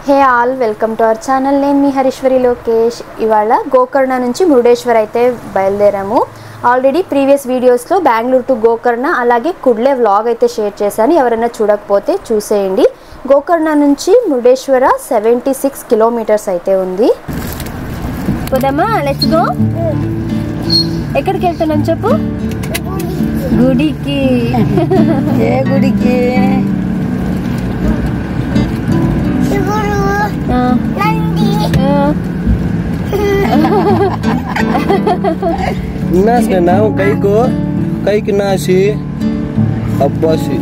Hey all, welcome to our channel. నేను మీ హరీశ్వరి లోకేష్. ఇవాళ గోకర్ణ నుంచి మురుడేశ్వర్ అయితే బయలుదేరాము. ఆల్రెడీ ప్రీవియస్ వీడియోస్లో బెంగళూరు టు గోకర్ణ అలాగే కుడ్లే వ్లాగ్ అయితే షేర్ చేశాను. ఎవరైనా చూడకపోతే చూసేయండి. గోకర్ణ నుంచి మురుడేశ్వర 76 కిలోమీటర్స్ అయితే ఉంది. పోదామా, లెట్స్ గో. ఎక్కడికి వెళ్తున్నాం చెప్పు? గుడికి. ఏ గుడికి? नाम कई की नासी अब्बासी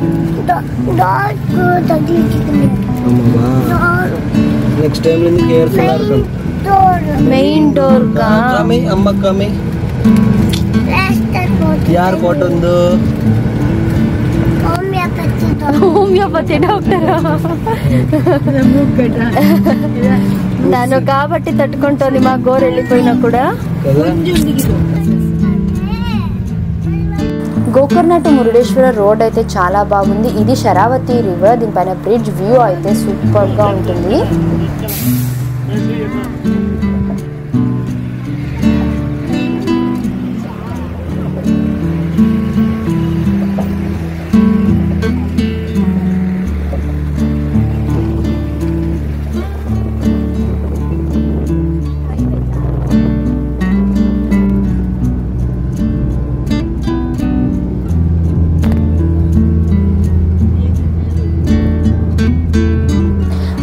next time careful main door గా अम्मा कमी यार कोटुंदु హోమియోపతి డాక్టర్ దాని కాబట్టి తట్టుకుంటుంది. మా గోరు వెళ్ళిపోయినా కూడా. గోకర్ణ టు మురుడేశ్వర రోడ్ అయితే చాలా బాగుంది. ఇది శరావతి రివర్. దీనిపైన బ్రిడ్జ్ వ్యూ అయితే సూపర్ గా ఉంటుంది.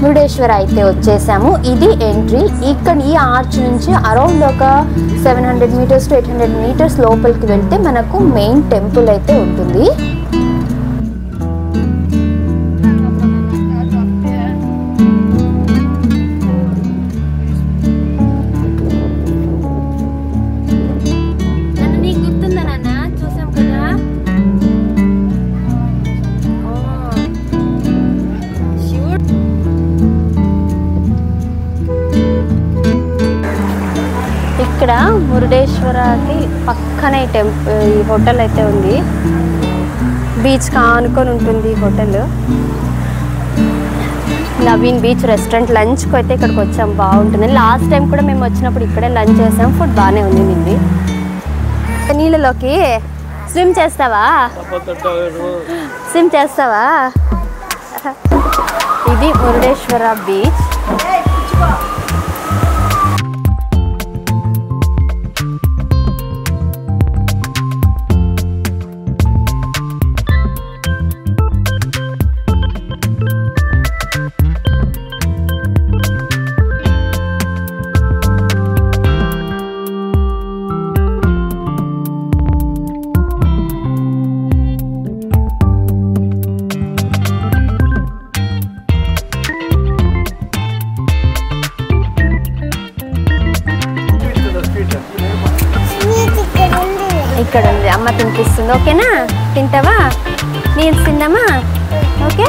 మురుడేశ్వర అయితే వచ్చేసాము. ఇది ఎంట్రీ. ఇక్కడ ఈ ఆర్చ్ నుంచి అరౌండ్ ఒక 700 మీటర్స్ టు 800 మీటర్స్ లోపలికి వెళ్తే మనకు మెయిన్ టెంపుల్ అయితే ఉంటుంది. ఇక్కడ మురుడేశ్వరకి పక్కనే ఈ హోటల్ అయితే ఉంది. బీచ్ కానుకొని ఉంటుంది ఈ హోటల్. Naveen beach restaurant. లంచ్కి అయితే ఇక్కడికి వచ్చాం, బాగుంటుంది. లాస్ట్ టైం కూడా మేము వచ్చినప్పుడు ఇక్కడే లంచ్ చేసాం. ఫుడ్ బాగానే ఉంది. ఇది నీళ్ళలోకి స్విమ్ చేస్తావా? ఇది మురుడేశ్వర బీచ్. ఇక్కడ ఉంది, అమ్మ తినిపిస్తుంది. ఓకేనా? తింటావా? నేను తిందామా? ఓకే,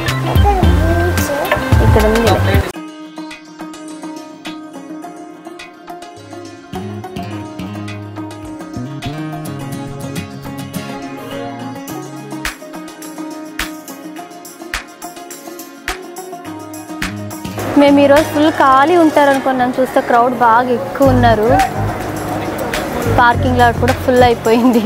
ఇక్కడ ఉంది. మేము ఈరోజు ఫుల్ ఖాళీ ఉంటారు అనుకున్నాం. చూస్తే క్రౌడ్ బాగా ఎక్కువ ఉన్నారు. పార్కింగ్ లాట్ కూడా ఫుల్ అయిపోయింది.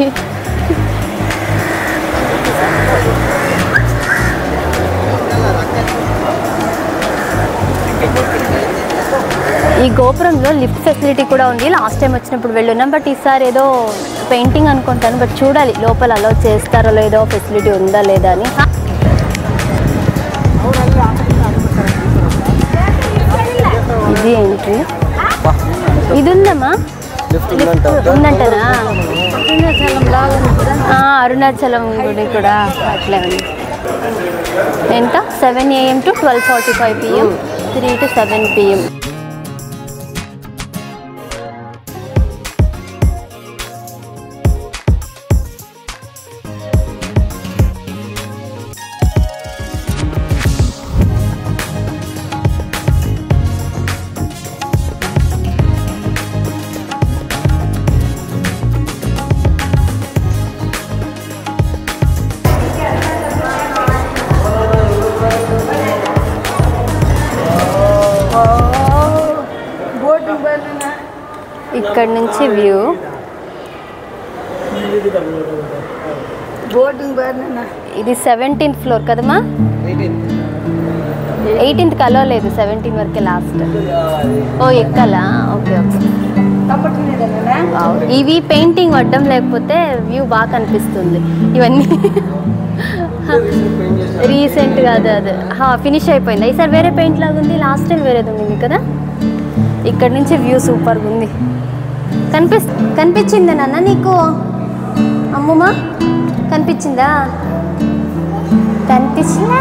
ఈ గోపురంలో లిఫ్ట్ ఫెసిలిటీ కూడా ఉంది. లాస్ట్ టైం వచ్చినప్పుడు వెళ్ళున్నాం, బట్ ఈసారి ఏదో పెయింటింగ్ అనుకుంటాను. బట్ చూడాలి లోపల అలో చేస్తారో లేదో, ఫెసిలిటీ ఉందా లేదా అని. ఇది ఎంట్రీ. ఇది ఉందమ్మా, ఉందంటనా? అరుణాచలం గుడి కూడా అట్లే ఉంది. ఎంత? 7 AM to 12:45 PM, 3 to 7 PM. ఇక్కడ నుంచి వ్యూ. బోర్డింగ్ బాగా. ఇది 17th ఫ్లోర్ కదమ్మా? 18th కలవలేదు, 17 వరకే లాస్ట్. ఓ ఎక్కాలా? Okay okay. ఇవి పెయింటింగ్ వడ్డం లేకపోతే వ్యూ బాగా కనిపిస్తుంది. ఇవన్నీ రీసెంట్గా అదే ఫినిష్ అయిపోయింది. ఈసారి వేరే పెయింట్ లాగా ఉంది, లాస్ట్ టైం వేరేది ఉంది కదా. ఇక్కడ నుంచి వ్యూ సూపర్గా ఉంది. కనిపించిందా నాన్న నీకు? అమ్మమ్మ కనిపించిందా? కనిపించిందా?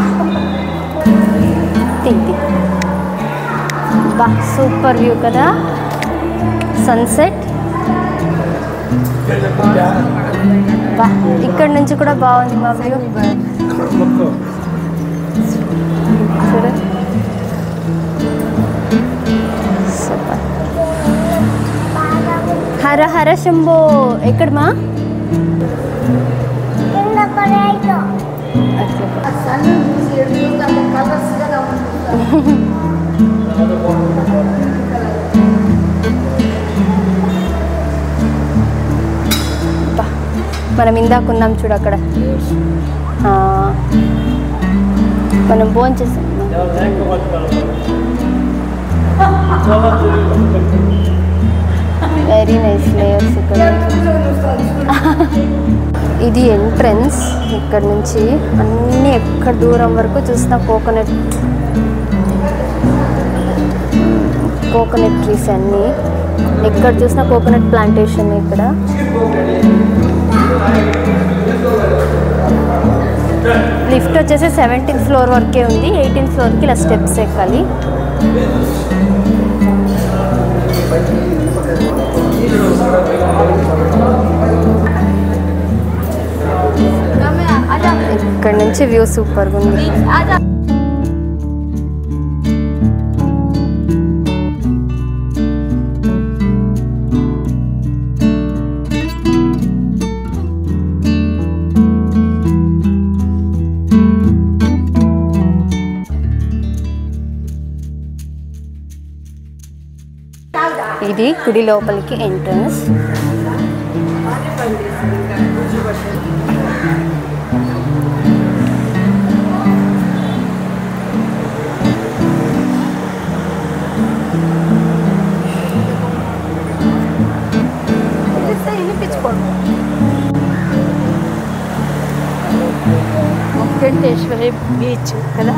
తింటి బా సూపర్ వ్యూ కదా, సన్సెట్. బా ఇక్కడ నుంచి కూడా బాగుంది మా వ్యూ. చూడు సూపర్. హర హర శంభో. ఎక్కడమా? మనం ఇందాకున్నాం చూడు అక్కడ, మనం భోజనం చేసాం. వెరీ నైస్ లేయర్స్ ఇక్కడ. ఇది ఎంట్రన్స్. ఇక్కడ నుంచి అన్నీ ఎక్కడ దూరం వరకు చూసిన కోకోనట్ ట్రీస్ అన్నీ. ఎక్కడ చూసినా కోకోనట్ ప్లాంటేషన్ ఇక్కడ. లిఫ్ట్ వచ్చేసి 17th ఫ్లోర్ వరకే ఉంది. 18th ఫ్లోర్కి ఇలా స్టెప్స్ ఎక్కాలి. ఇక్కడ నుంచి వ్యూ సూపర్గా ఉంది. ఇది గుడి లోపలికి ఎంట్రన్స్. వెంకటేశ్వరి బీచ్ కదా.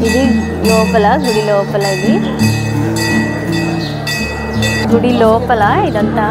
ఇది లోపల, గుడి లోపల. ఇది గుడి లోపల ఇదంతా.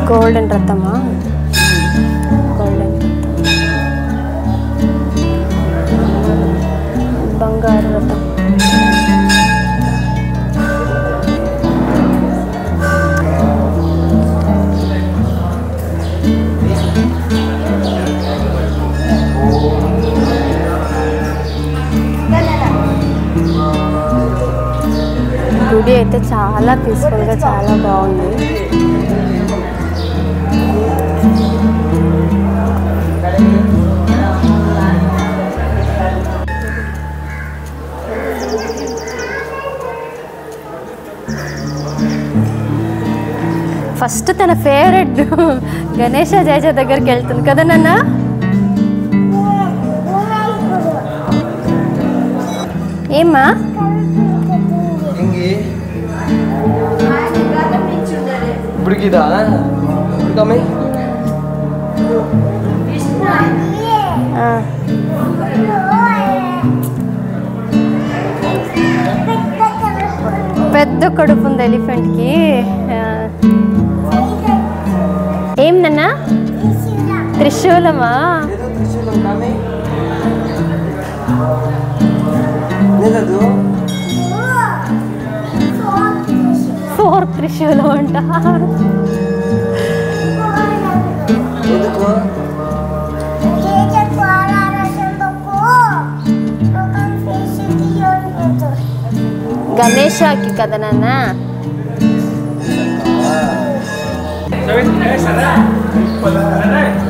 గోల్డెన్ రథమా? గోల్డెన్ బంగారు రథం. గుడి అయితే చాలా పీస్ఫుల్గా చాలా బాగుంది. ఫస్ట్ తన ఫేవరెట్ గణేష జయజ దగ్గరికి వెళ్తుంది కదా నాన్న. ఏమ్మా ఇప్పుడు ఇదా కమ్మి పెద్ద కడుపు ఉంది ఎలిఫెంట్కి. ఏం నాన్న? త్రిశూలమా? 4 త్రిశూలం అంట. గణేషకి కదా నాన్న.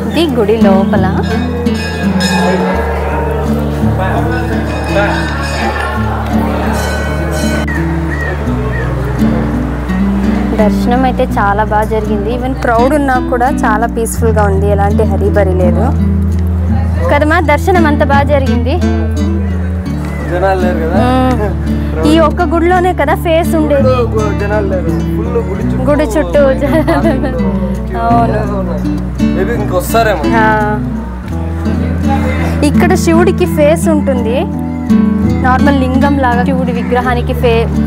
ఇది గుడి లోపల. దర్శనం అయితే చాలా బాగా జరిగింది. ఈవెన్ క్రౌడ్ ఉన్నా కూడా చాలా పీస్ఫుల్గా ఉంది, ఎలాంటి హరీబరీ లేదు కదమ్మా. దర్శనం అంత బాగా జరిగింది. ఈ ఒక్క గుడిలోనే కదా ఫేస్ ఉండేది, గుడి చుట్టూ. అవును, ఇక్కడ శివుడికి ఫేస్ ఉంటుంది, నార్మల్ లింగం లాగా శివుడి విగ్రహానికి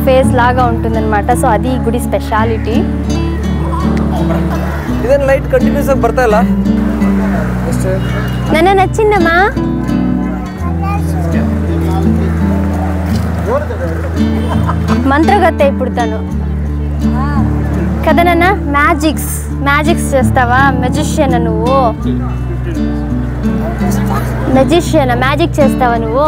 ఫేస్ లాగా ఉంటుంది అనమాట. సో అది ఈ గుడి స్పెషాలిటీ. లైట్ కంటిన్యూస్ ఆಗಿ ಬರ್ತಾ ಇಲ್ಲ. ನನ್ನ నచ్చిందమ్మా. మంత్రగత్తె ఇప్పుడు తను కదా నాన్న. మ్యాజిక్స్ చేస్తావా? మెజిషియన్ నువ్వు? మ్యాజిక్ చేస్తావా నువ్వు?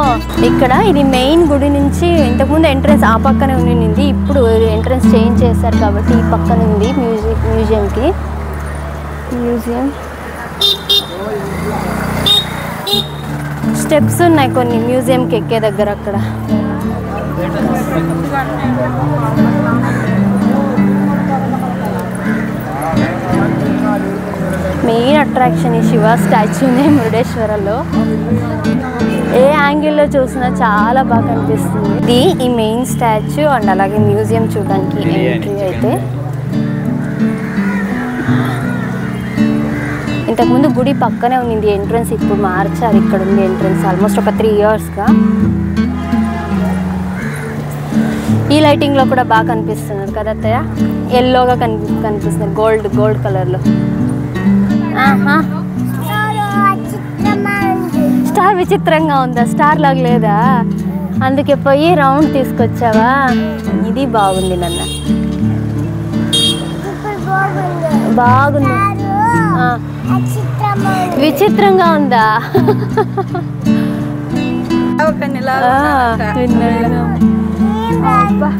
ఇక్కడ ఇది మెయిన్ గుడి నుంచి ఇంతకుముందు ఎంట్రన్స్ ఆ పక్కనే ఉండింది, ఇప్పుడు ఎంట్రన్స్ చేంజ్ చేస్తారు కాబట్టి ఈ పక్కన ఉంది మ్యూజియం. స్టెప్స్ ఉన్నాయి కొన్ని మ్యూజియంకి ఎక్కే దగ్గర. అక్కడ మెయిన్ అట్రాక్షన్ ఈ శివ స్టాచ్యూనే మురుడేశ్వరలో. ఏ యాంగిల్లో చూసినా చాలా బాగా కనిపిస్తుంది. ఇది ఈ మెయిన్ స్టాచ్యూ అండ్ అలాగే మ్యూజియం చూడడానికి ఎంట్రీ. అయితే ఇంతకుముందు గుడి పక్కనే ఉంది ఎంట్రన్స్, ఇప్పుడు మార్చారు. ఇక్కడ ఉంది ఎంట్రన్స్ ఆల్మోస్ట్ ఒక 3 ఇయర్స్గా. ఈ లైటింగ్లో కూడా బాగా కనిపిస్తున్నారు కదా అత్తయ్య, ఎల్లోగా కనిపిస్తున్నారు, గోల్డ్ కలర్లో. స్టార్ విచిత్రంగా ఉందా? స్టార్ లాగా లేదా? అందుకే పోయి రౌండ్ తీసుకొచ్చావా? ఇది బాగుంది నాన్న, బాగుంది. విచిత్రంగా ఉందా?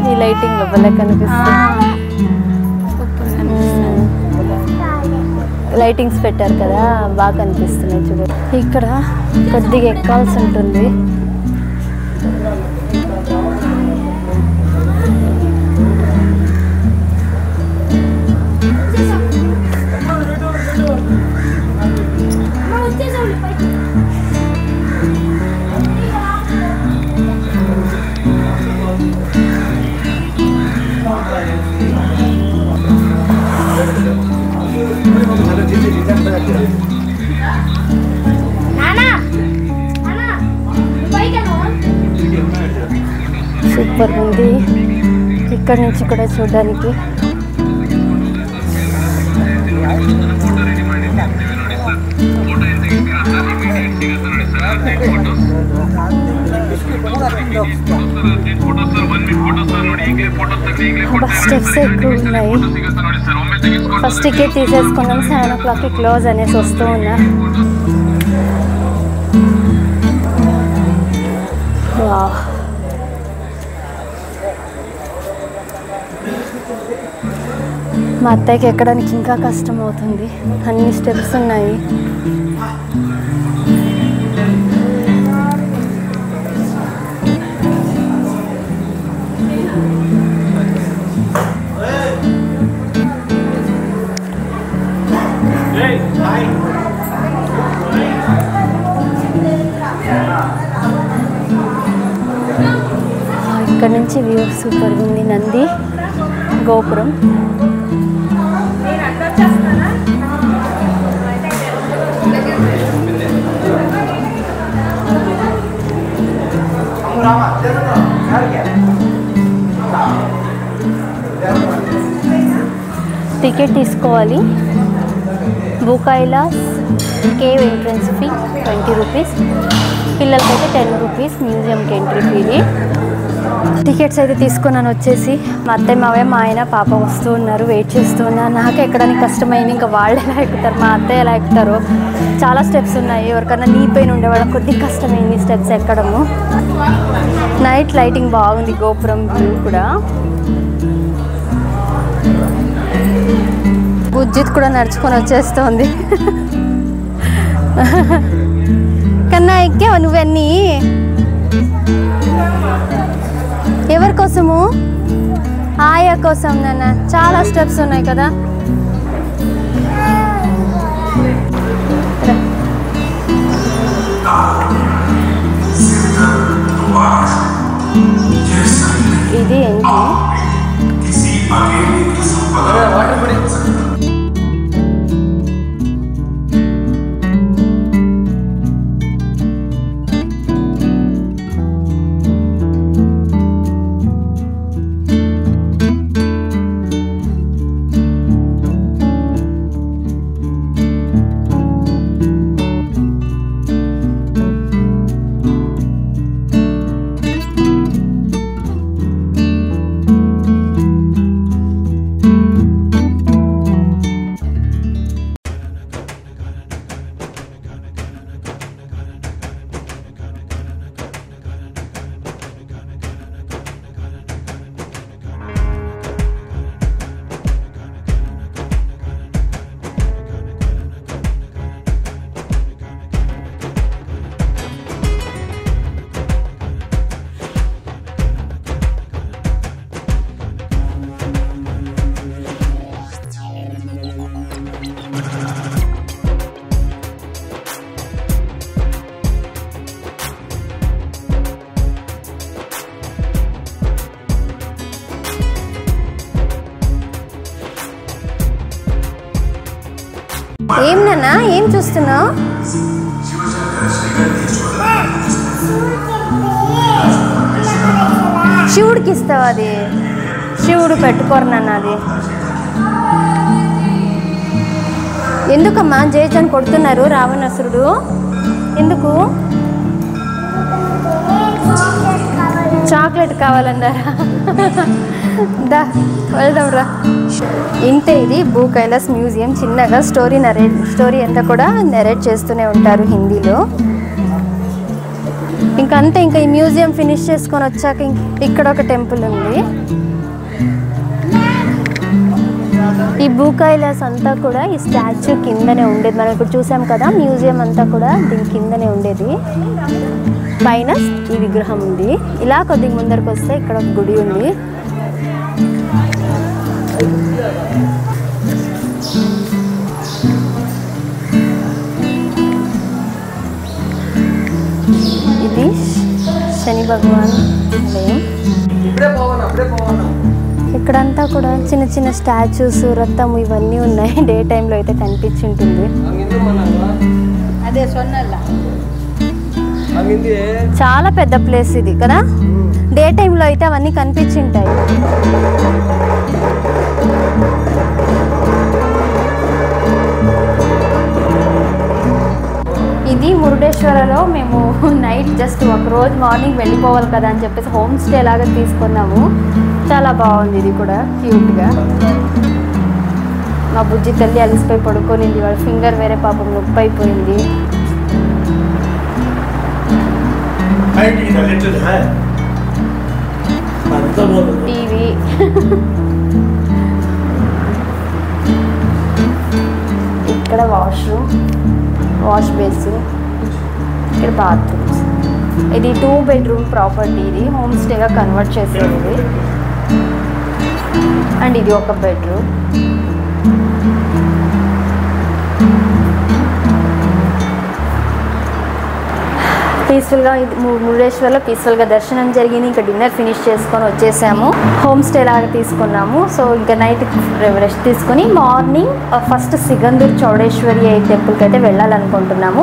ఈ లైటింగ్ లోపల కనిపిస్తుంది. లైటింగ్స్ పెట్టారు కదా, బాగా కనిపిస్తున్నాయి చూడు. ఇక్కడ కొద్దిగా ఎక్కాల్సి ఉంటుంది. సూపర్ ఉంది ఇక్కడ నుంచి కూడా చూడడానికి. స్టెప్స్ ఎక్కువ ఉన్నాయి. ఫస్ట్ టికెట్ తీసేసుకున్నాం, 7 o'clock క్లోజ్ అనేసి వస్తూ ఉన్నా. మా అత్తయ్యకి ఎక్కడానికి ఇంకా కష్టం అవుతుంది, అన్ని స్టెప్స్ ఉన్నాయి. ఇక్కడ నుంచి వ్యూ సూపర్ ఉంది. నంది గోపురం. టికెట్ తీసుకోవాలి. బుకైలాస్ కేవ్ ఎంట్రన్స్ ఫీ 20 రూపీస్, పిల్లలకైతే 10 రూపీస్ మ్యూజియంకి ఎంట్రీ ఫీది. టికెట్స్ అయితే తీసుకున్నాను వచ్చేసి. మా అత్తయ్య మావయ్య మా ఆయన పాప వస్తూ ఉన్నారు, వెయిట్ చేస్తూ ఉన్నారు. నాకు ఎక్కడానికి కష్టమైంది, ఇంకా వాళ్ళు ఎలా ఎక్కుతారు, మా అత్తయ్య ఎలా ఎక్కుతారో. చాలా స్టెప్స్ ఉన్నాయి, ఎవరికైనా నీ పైన ఉండేవాళ్ళకి కొద్దిగా కష్టమైంది స్టెప్స్ ఎక్కడము. నైట్ లైటింగ్ బాగుంది, గోపురం వ్యూ కూడా. బుజ్జిత్ కూడా నడుచుకొని వచ్చేస్తుంది. కన్నా ఎక్కావా నువ్వన్నీ? ఎవరి కోసము? ఆయా కోసం నాన్న. చాలా స్టెప్స్ ఉన్నాయి కదా. ఇది ఏంటి? ఏం నాన్నా, ఏం చూస్తున్నావు? శివుడికి ఇస్తావు? అది శివుడు పెట్టుకోరు నాన్న. అది ఎందుకమ్మా జయచంద్ కొడుతున్నారు రావణాసురుడు? ఎందుకు? చాక్లెట్ కావాలన్నారా? దా వెళ్దాం రా. ఇంతే, ఇది బుకైలాస్ మ్యూజియం. చిన్నగా స్టోరీ అంతా కూడా నెరేట్ చేస్తూనే ఉంటారు హిందీలో. ఇంకా అంతే. ఇంకా ఈ మ్యూజియం ఫినిష్ చేసుకొని వచ్చాక ఇక్కడ ఒక టెంపుల్ ఉంది. ఈ బుకైలాస్ అంతా కూడా ఈ స్టాచ్యూ కిందనే ఉండేది. మనం ఇప్పుడు చూసాం కదా, మ్యూజియం అంతా కూడా దీని కిందనే ఉండేది. పైన ఈ విగ్రహం ఉంది. ఇలా కొద్దిగా ముందరకు వస్తే ఇక్కడ ఒక గుడి ఉంది. ఇది శని భగవాన్ ఆలయం. ఇక్కడంతా కూడా చిన్న చిన్న స్టాచ్యూస్, రథం ఇవన్నీ ఉన్నాయి. డే టైంలో అయితే కనిపించుంటుంది. అదే సొన్నల్ల చాలా పెద్ద ప్లేస్ ఇది కదా. డే టైంలో అయితే అవన్నీ కనిపించుంటాయి. ఇది మురుడేశ్వరలో మేము నైట్ జస్ట్ ఒక రోజు మార్నింగ్ వెళ్ళిపోవాలి కదా అని చెప్పేసి హోమ్ స్టే లాగా తీసుకున్నాము. చాలా బాగుంది. ఇది కూడా క్యూట్గా. మా బుజ్జి తల్లి అలిసిపోయి పడుకోనింది. వాళ్ళ ఫింగర్ వేరే పాపం నొప్పి అయిపోయింది. టీవీ, ఇక్కడ వాష్ బేసిన్, ఇక్కడ బాత్రూమ్స్. ఇది 2 bedroom ప్రాపర్టీ. ఇది హోమ్ స్టేగా కన్వర్ట్ చేసేది. అండ్ ఇది ఒక బెడ్రూమ్. పీస్ఫుల్గా మురుడేశ్వర్లో పీస్ఫుల్గా దర్శనం జరిగింది. ఇంకా డిన్నర్ ఫినిష్ చేసుకొని వచ్చేసాము. హోమ్ స్టే లాగా తీసుకున్నాము. సో ఇంకా నైట్ రెస్ట్ తీసుకొని మార్నింగ్ ఫస్ట్ సిగందూర్ చౌడేశ్వరి టెంపుల్కి అయితే వెళ్ళాలనుకుంటున్నాము.